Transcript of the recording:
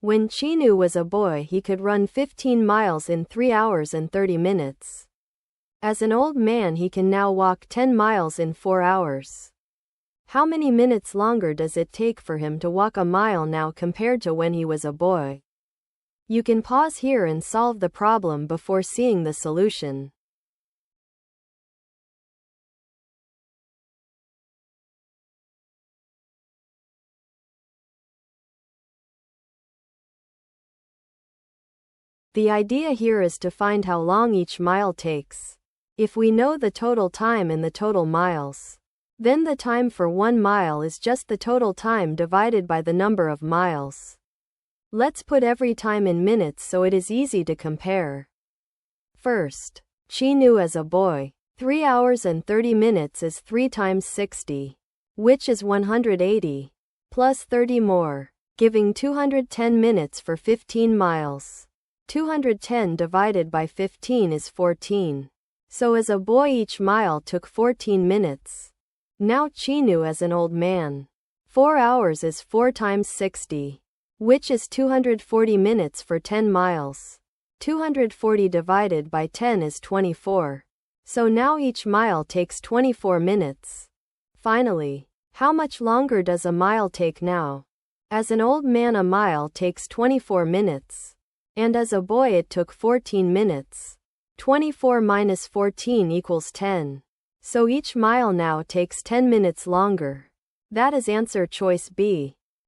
When Cheenu was a boy, he could run 15 miles in 3 hours and 30 minutes. As an old man, he can now walk 10 miles in 4 hours. How many minutes longer does it take for him to walk a mile now compared to when he was a boy? You can pause here and solve the problem before seeing the solution. The idea here is to find how long each mile takes. If we know the total time and the total miles, then the time for 1 mile is just the total time divided by the number of miles. Let's put every time in minutes so it is easy to compare. First, Cheenu as a boy. 3 hours and 30 minutes is 3 times 60, which is 180, plus 30 more, giving 210 minutes for 15 miles. 210 divided by 15 is 14. So as a boy each mile took 14 minutes. Now Cheenu as an old man. 4 hours is 4 times 60, which is 240 minutes for 10 miles. 240 divided by 10 is 24. So now each mile takes 24 minutes. Finally, how much longer does a mile take now? As an old man, a mile takes 24 minutes. And as a boy it took 14 minutes. 24 minus 14 equals 10. So each mile now takes 10 minutes longer. That is answer choice B.